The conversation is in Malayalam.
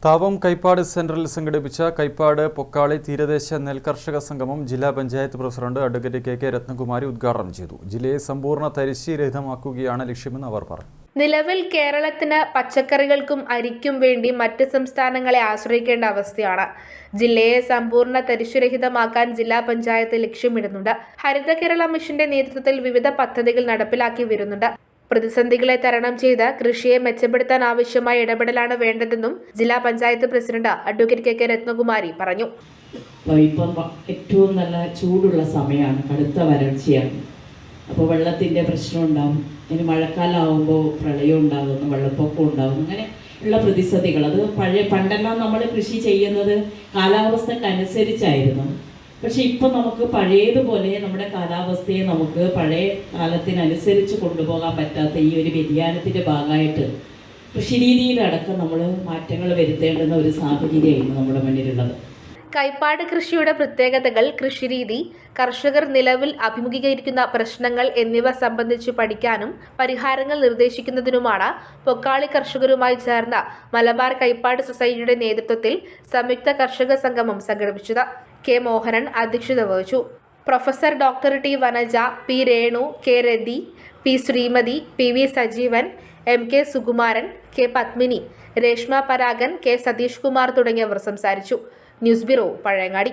താവം കൈപ്പാട് സെന്ററിൽ സംഘടിപ്പിച്ച കൈപ്പാട് പൊക്കാളി തീരദേശ നെൽകർഷക സംഗമം ജില്ലാ panchayat president advocate K Ratnakumari ഉദ്ഘാടനം ചെയ്തു. ജില്ലയെ സമ്പൂർണ്ണ തരിശു രഹിതമാക്കുകയാണ് ലക്ഷ്യമെന്ന് അവർ പറഞ്ഞു. നിലവിൽ കേരളത്തിന് പച്ചക്കറികൾക്കും അരിക്കും വേണ്ടി മറ്റ് സംസ്ഥാനങ്ങളെ ആശ്രയിക്കേണ്ട അവസ്ഥയാണ്. ജില്ലയെ സമ്പൂർണ്ണ തരിശുരഹിതമാക്കാൻ ജില്ലാ പഞ്ചായത്ത് ലക്ഷ്യമിടുന്നുണ്ട്. ഹരിത കേരള മിഷന്റെ നേതൃത്വത്തിൽ വിവിധ പദ്ധതികൾ നടപ്പിലാക്കി വരുന്നുണ്ട്. പ്രതിസന്ധികളെ തരണം ചെയ്ത് കൃഷിയെ മെച്ചപ്പെടുത്താൻ ആവശ്യമായ ഇടപെടലാണ് വേണ്ടതെന്നും ജില്ലാ panchayat president advocate K Ratnakumari പറഞ്ഞു. ഇപ്പം ഏറ്റവും നല്ല ചൂടുള്ള സമയമാണ്, കടുത്ത വരൾച്ചയാണ്. അപ്പോൾ വെള്ളത്തിൻ്റെ പ്രശ്നം ഉണ്ടാകും. ഇനി മഴക്കാലമാകുമ്പോൾ പ്രളയം ഉണ്ടാകുന്നു, വെള്ളപ്പൊക്കം ഉണ്ടാകും. അങ്ങനെ ഉള്ള പ്രതിസന്ധികൾ അത് പണ്ടെല്ലാം നമ്മൾ കൃഷി ചെയ്യുന്നത് കാലാവസ്ഥക്കനുസരിച്ചായിരുന്നു. പക്ഷെ ഇപ്പം നമുക്ക് പഴയതുപോലെ നമ്മുടെ കാലാവസ്ഥയെ നമുക്ക് പഴയ കാലത്തിനനുസരിച്ച് കൊണ്ടുപോകാൻ പറ്റാത്ത ഈ ഒരു വ്യതിയാനത്തിൻ്റെ ഭാഗമായിട്ട് കൃഷിരീതിയിലടക്കം നമ്മൾ മാറ്റങ്ങൾ വരുത്തേണ്ടുന്ന ഒരു സാഹചര്യമായിരുന്നു നമ്മുടെ മുന്നിലുള്ളത്. കൈപ്പാട് കൃഷിയുടെ പ്രത്യേകതകൾ, കൃഷിരീതി, കർഷകർ നിലവിൽ അഭിമുഖീകരിക്കുന്ന പ്രശ്നങ്ങൾ എന്നിവ സംബന്ധിച്ച് പഠിക്കാനും പരിഹാരങ്ങൾ നിർദ്ദേശിക്കുന്നതിനുമാണ് പൊക്കാളി കർഷകരുമായി ചേർന്ന മലബാർ കൈപ്പാട് സൊസൈറ്റിയുടെ നേതൃത്വത്തിൽ സംയുക്ത കർഷക സംഗമം സംഘടിപ്പിച്ചത്. കെ മോഹനൻ അധ്യക്ഷത വഹിച്ചു. Professor doctor T Vanaja, P Renu, K Rathi, P Sreemathi, P V Sajeevan, M K Sukumaran, K Padmini, Reshma Paragan, K Satheesh Kumar തുടങ്ങിയവർ സംസാരിച്ചു. News bureau, Pazhayangadi.